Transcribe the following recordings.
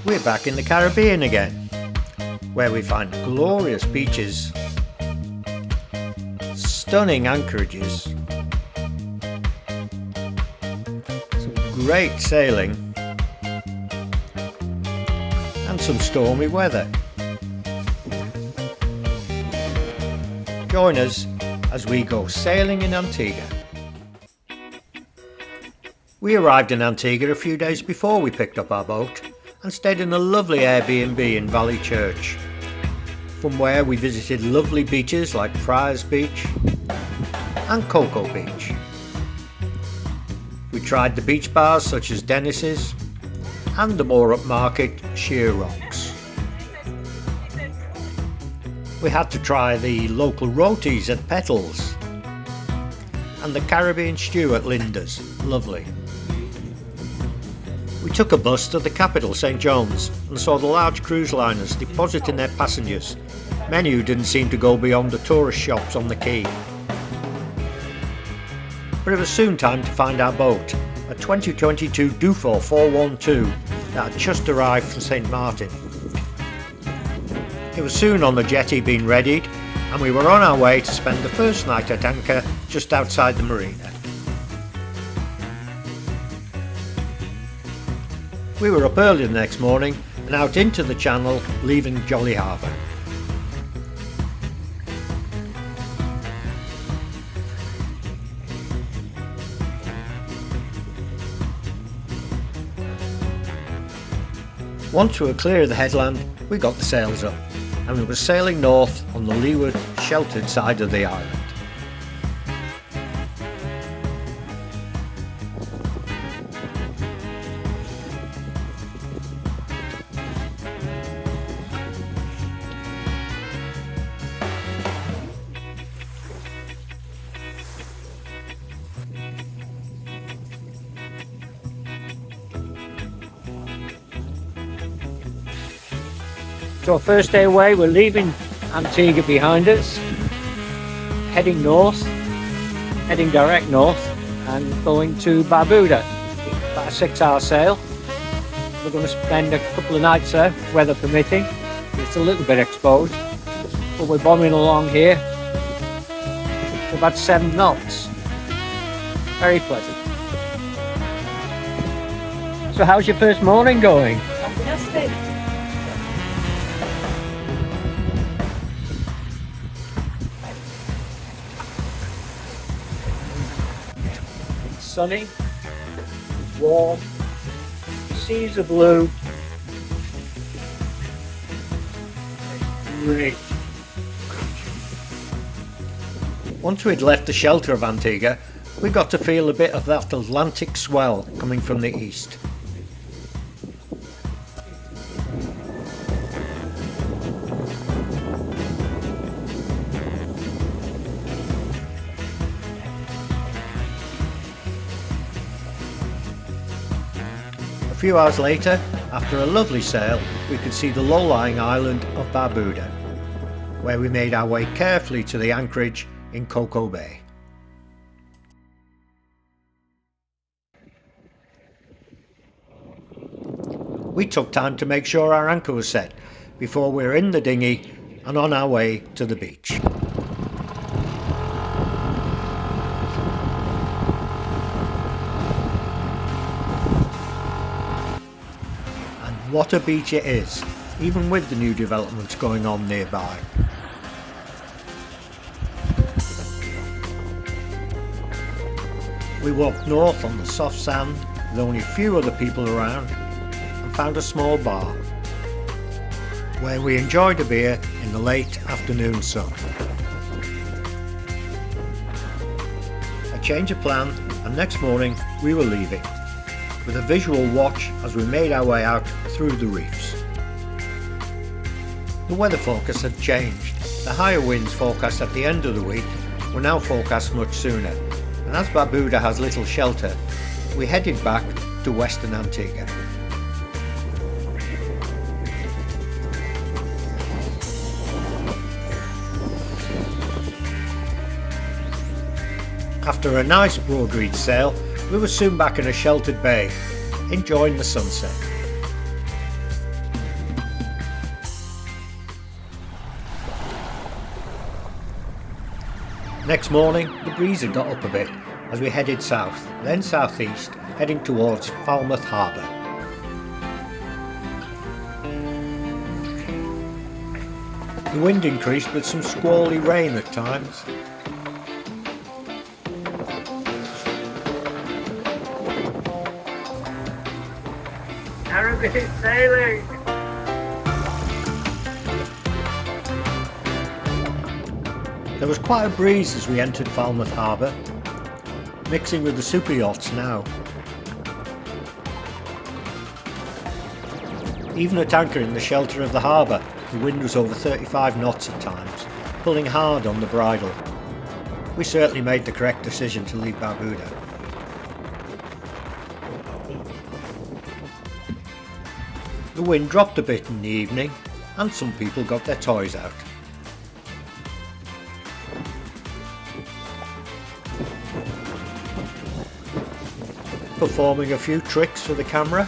We're back in the Caribbean again, where we find glorious beaches, stunning anchorages, some great sailing, and some stormy weather. Join us as we go sailing in Antigua. We arrived in Antigua a few days before we picked up our boat and stayed in a lovely Airbnb in Valley Church, from where we visited lovely beaches like Friars Beach and Cocoa Beach. We tried the beach bars such as Dennis's and the more upmarket Sheer Rocks. We had to try the local rotis at Petals and the Caribbean stew at Linda's, lovely. We took a bus to the capital, St John's, and saw the large cruise liners depositing their passengers, many who didn't seem to go beyond the tourist shops on the quay. But it was soon time to find our boat, a 2022 Dufour 412 that had just arrived from St Martin. It was soon on the jetty being readied, and we were on our way to spend the first night at anchor just outside the marina. We were up early the next morning and out into the channel, leaving Jolly Harbour. Once we were clear of the headland, we got the sails up and we were sailing north on the leeward, sheltered side of the island. So first day away, we're leaving Antigua behind us, heading north, heading direct north and going to Barbuda. About a 6-hour sail. We're going to spend a couple of nights there, weather permitting. It's a little bit exposed, but we're bombing along here. It's about 7 knots. Very pleasant. So how's your first morning going? Fantastic. Sunny, warm, seas are blue. Great. Once we'd left the shelter of Antigua, we got to feel a bit of that Atlantic swell coming from the east. A few hours later, after a lovely sail, we could see the low-lying island of Barbuda, where we made our way carefully to the anchorage in Cocoa Bay. We took time to make sure our anchor was set before we were in the dinghy and on our way to the beach. What a beach it is, even with the new developments going on nearby. We walked north on the soft sand with only a few other people around and found a small bar where we enjoyed a beer in the late afternoon sun. A change of plan, and next morning we were leaving, with a visual watch as we made our way out through the reefs. The weather forecast had changed. The higher winds forecast at the end of the week were now forecast much sooner, and as Barbuda has little shelter, we headed back to Western Antigua. After a nice broad reach sail, we were soon back in a sheltered bay, enjoying the sunset. Next morning, the breeze had got up a bit as we headed south, then southeast, heading towards Falmouth Harbour. The wind increased with some squally rain at times. Arabic sailing! There was quite a breeze as we entered Falmouth Harbour, mixing with the super yachts now. Even at anchor in the shelter of the harbour, the wind was over 35 knots at times, pulling hard on the bridle. We certainly made the correct decision to leave Barbuda. The wind dropped a bit in the evening, and some people got their toys out. Performing a few tricks for the camera.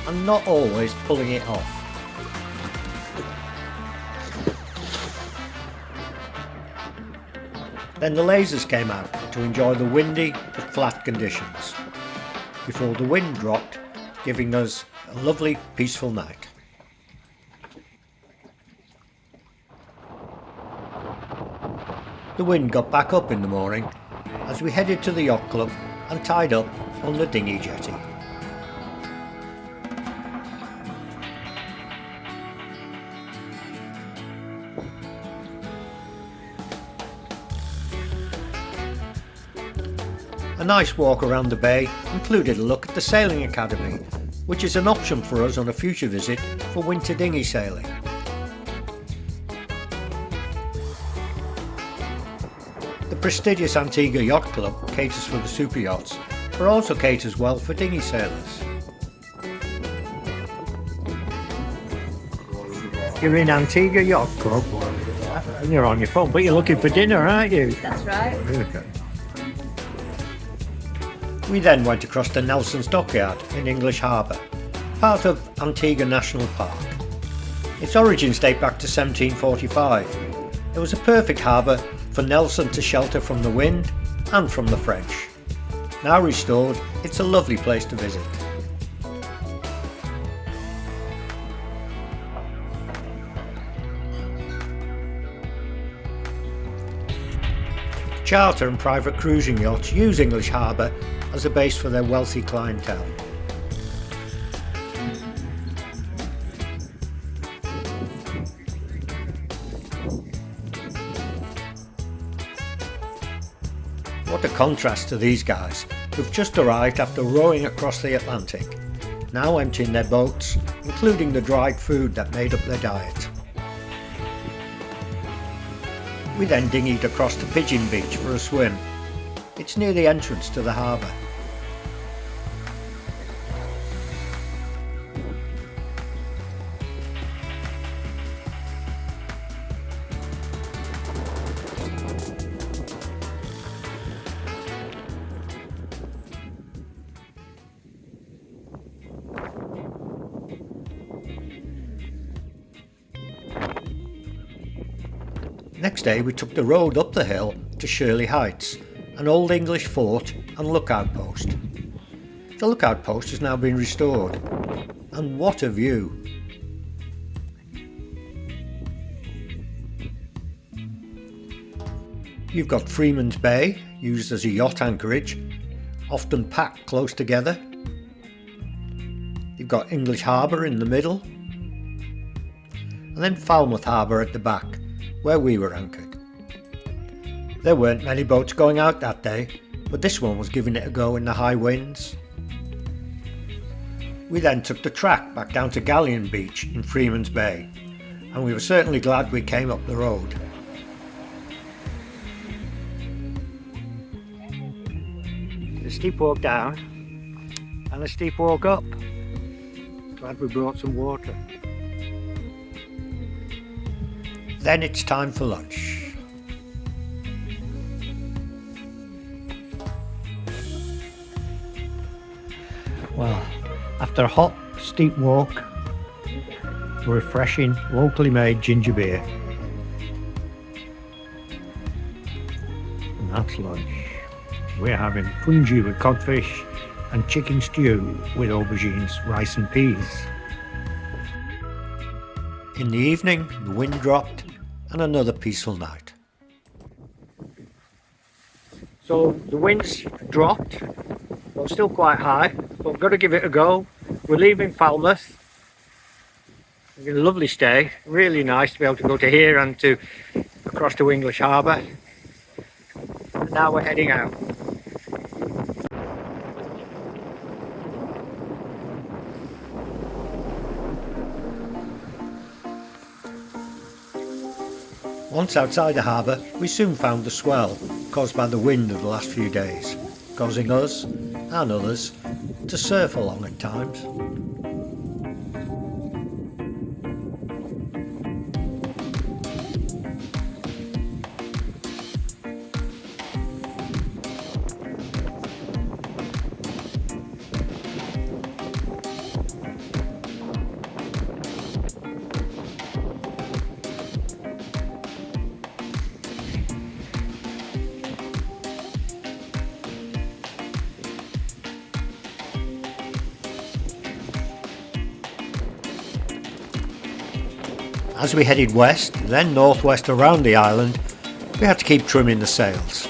And not always pulling it off. Then the lasers came out to enjoy the windy but flat conditions, before the wind dropped, giving us a lovely peaceful night. The wind got back up in the morning as we headed to the yacht club and tied up on the dinghy jetty. A nice walk around the bay included a look at the Sailing Academy, which is an option for us on a future visit for winter dinghy sailing. The prestigious Antigua Yacht Club caters for the super yachts, but also caters well for dinghy sailors. You're in Antigua Yacht Club and you're on your phone, but you're looking for dinner, aren't you? That's right. We then went across to Nelson's Dockyard in English Harbour, part of Antigua National Park. Its origins date back to 1745. It was a perfect harbour for Nelson to shelter from the wind and from the French. Now restored, it's a lovely place to visit. Charter and private cruising yachts use English Harbour as a base for their wealthy clientele. What a contrast to these guys, who've just arrived after rowing across the Atlantic, now emptying their boats, including the dried food that made up their diet. We then dinghied across to Pigeon Beach for a swim. It's near the entrance to the harbour. Next day we took the road up the hill to Shirley Heights, an old English fort and lookout post. The lookout post has now been restored, and what a view! You've got Freeman's Bay, used as a yacht anchorage, often packed close together. You've got English Harbour in the middle, and then Falmouth Harbour at the back, where we were anchored. There weren't many boats going out that day, but this one was giving it a go in the high winds. We then took the track back down to Galleon Beach in Freeman's Bay, and we were certainly glad we came up the road. A steep walk down and a steep walk up. Glad we brought some water. Then it's time for lunch. Well, after a hot, steep walk, refreshing, locally made ginger beer. And that's lunch. We're having fungi with codfish and chicken stew with aubergines, rice and peas. In the evening, the wind dropped and another peaceful night. So the wind's dropped, but still quite high, but we've got to give it a go. We're leaving Falmouth. It's been a lovely stay, really nice to be able to go to here and to across to English Harbour. And now we're heading out. Once outside the harbour, we soon found the swell caused by the wind of the last few days, causing us, and others, to surf along at times. As we headed west, then northwest around the island, we had to keep trimming the sails.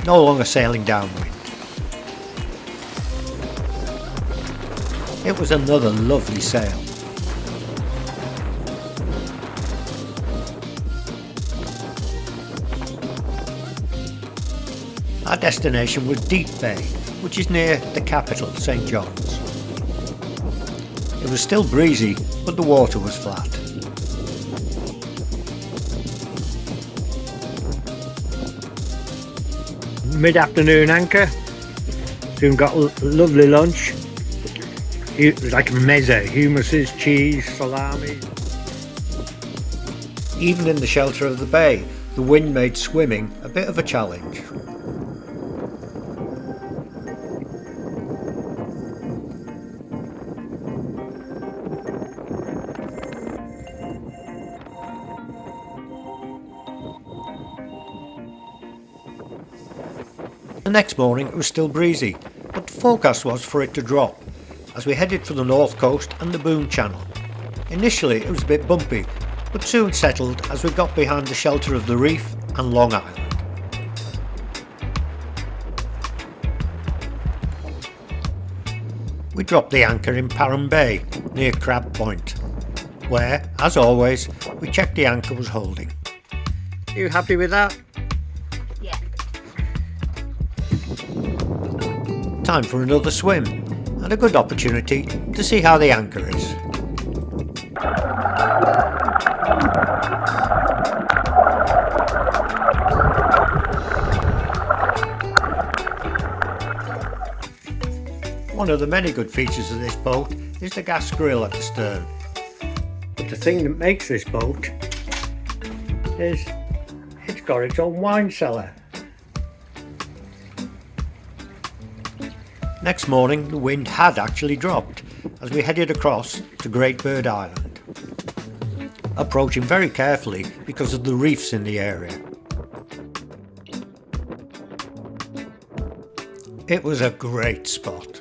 No longer sailing downwind. It was another lovely sail. Our destination was Deep Bay, which is near the capital, St. John's. It was still breezy, but the water was flat. Mid-afternoon anchor. Soon got a lovely lunch. It was like a meze, hummuses, cheese, salami. Even in the shelter of the bay, the wind made swimming a bit of a challenge. The next morning it was still breezy, but the forecast was for it to drop, as we headed for the north coast and the Boom Channel. Initially it was a bit bumpy, but soon settled as we got behind the shelter of the reef and Long Island. We dropped the anchor in Parham Bay, near Crab Point, where, as always, we checked the anchor was holding. Are you happy with that? Yeah. Time for another swim, and a good opportunity to see how the anchor is. One of the many good features of this boat is the gas grill at the stern. But the thing that makes this boat is it's got its own wine cellar. Next morning the wind had actually dropped as we headed across to Great Bird Island, approaching very carefully because of the reefs in the area. It was a great spot.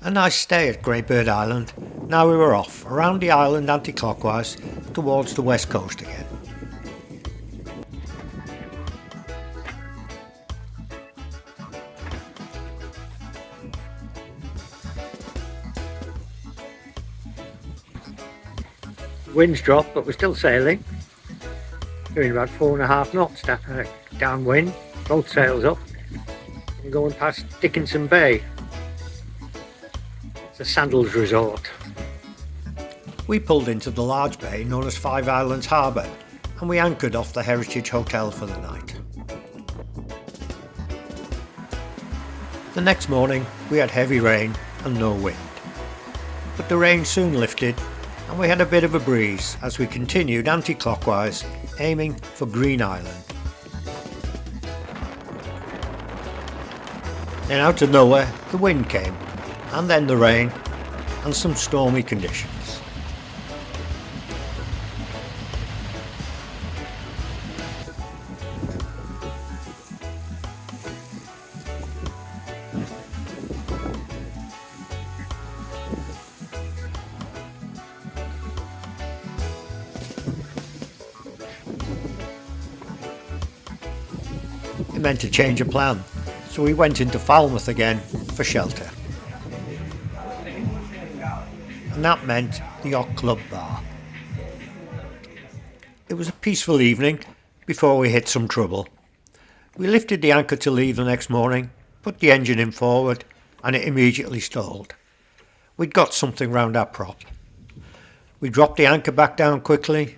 A nice stay at Great Bird Island. Now we were off around the island anti-clockwise towards the west coast again. Wind's dropped, but we're still sailing. Doing about 4.5 knots downwind, both sails up, and going past Dickinson Bay. It's a sandals resort. We pulled into the large bay known as Five Islands Harbour, and we anchored off the Heritage Hotel for the night. The next morning we had heavy rain and no wind, but the rain soon lifted and we had a bit of a breeze as we continued anti-clockwise, aiming for Green Island. Then out of nowhere the wind came, and then the rain and some stormy conditions. It meant a change of plan, so we went into Falmouth again for shelter. And that meant the Yacht Club bar. It was a peaceful evening before we hit some trouble. We lifted the anchor to leave the next morning, put the engine in forward, and it immediately stalled. We'd got something round our prop. We dropped the anchor back down quickly,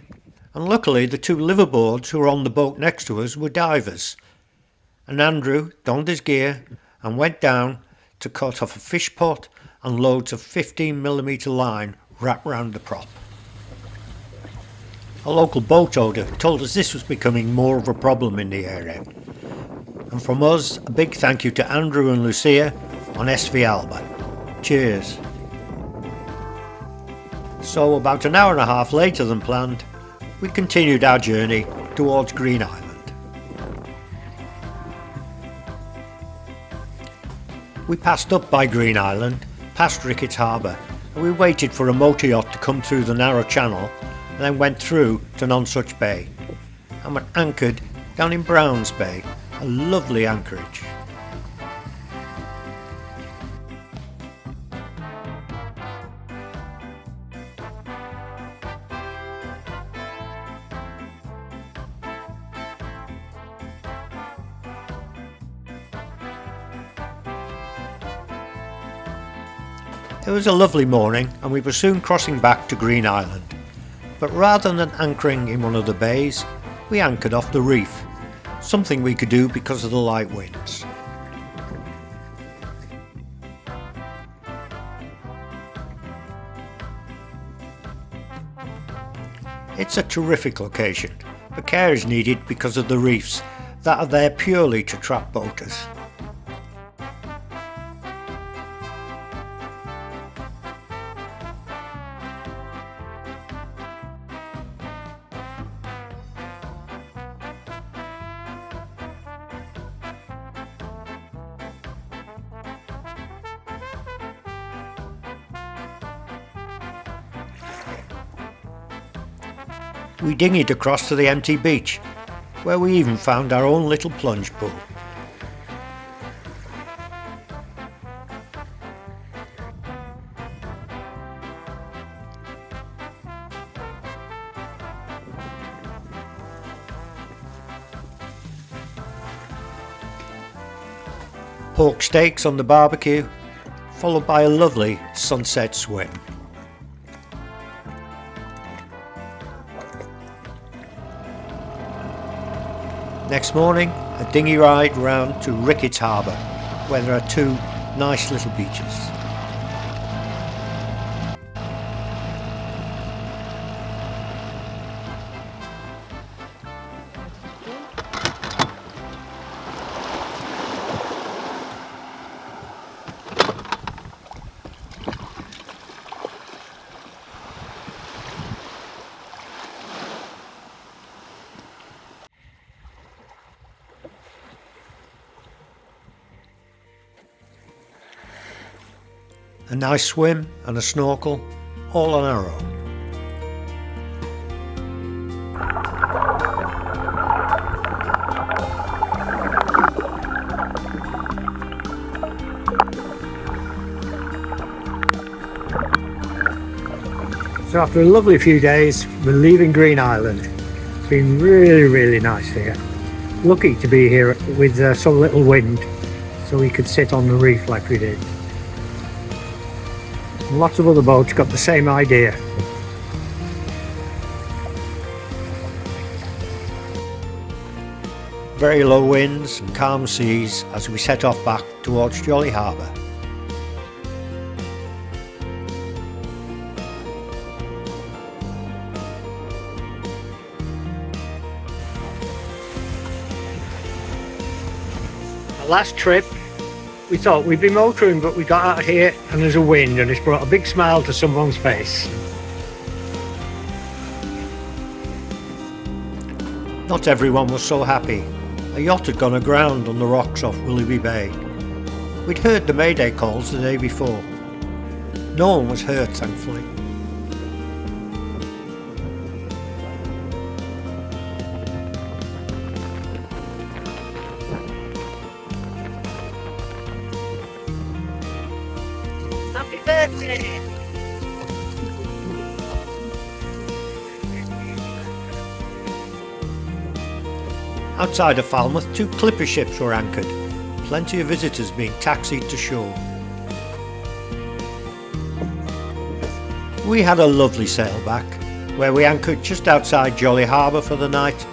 and luckily the two liveaboards who were on the boat next to us were divers, and Andrew donned his gear and went down to cut off a fish pot and loads of 15mm line wrapped round the prop. A local boat owner told us this was becoming more of a problem in the area, and from us a big thank you to Andrew and Lucia on SV Alba. Cheers. So about an hour and a half later than planned, we continued our journey towards Green Island. We passed up by Green Island, past Ricketts Harbour, and we waited for a motor yacht to come through the narrow channel, and then went through to Nonsuch Bay, and were anchored down in Browns Bay, a lovely anchorage. It was a lovely morning and we were soon crossing back to Green Island, but rather than anchoring in one of the bays, we anchored off the reef, something we could do because of the light winds. It's a terrific location, but care is needed because of the reefs that are there purely to trap boaters. We dinghied across to the empty beach, where we even found our own little plunge pool. Pork steaks on the barbecue, followed by a lovely sunset swim. Next morning, a dinghy ride round to Ricketts Harbour, where there are two nice little beaches. A nice swim and a snorkel, all on our own. So after a lovely few days, we're leaving Green Island. It's been really nice here. Lucky to be here with some little wind, so we could sit on the reef like we did. Lots of other boats got the same idea. very low winds and calm seas as we set off back towards Jolly Harbour. Last trip, we thought we'd be motoring, but we got out here and there's a wind and it's brought a big smile to someone's face. Not everyone was so happy. A yacht had gone aground on the rocks off Willoughby Bay. We'd heard the Mayday calls the day before. No one was hurt, thankfully. Happy birthday! Outside of Falmouth, 2 clipper ships were anchored, plenty of visitors being taxied to shore. We had a lovely sail back, where we anchored just outside Jolly Harbour for the night,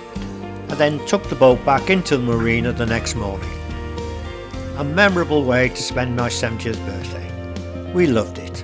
and then took the boat back into the marina the next morning. A memorable way to spend my 70th birthday. We loved it.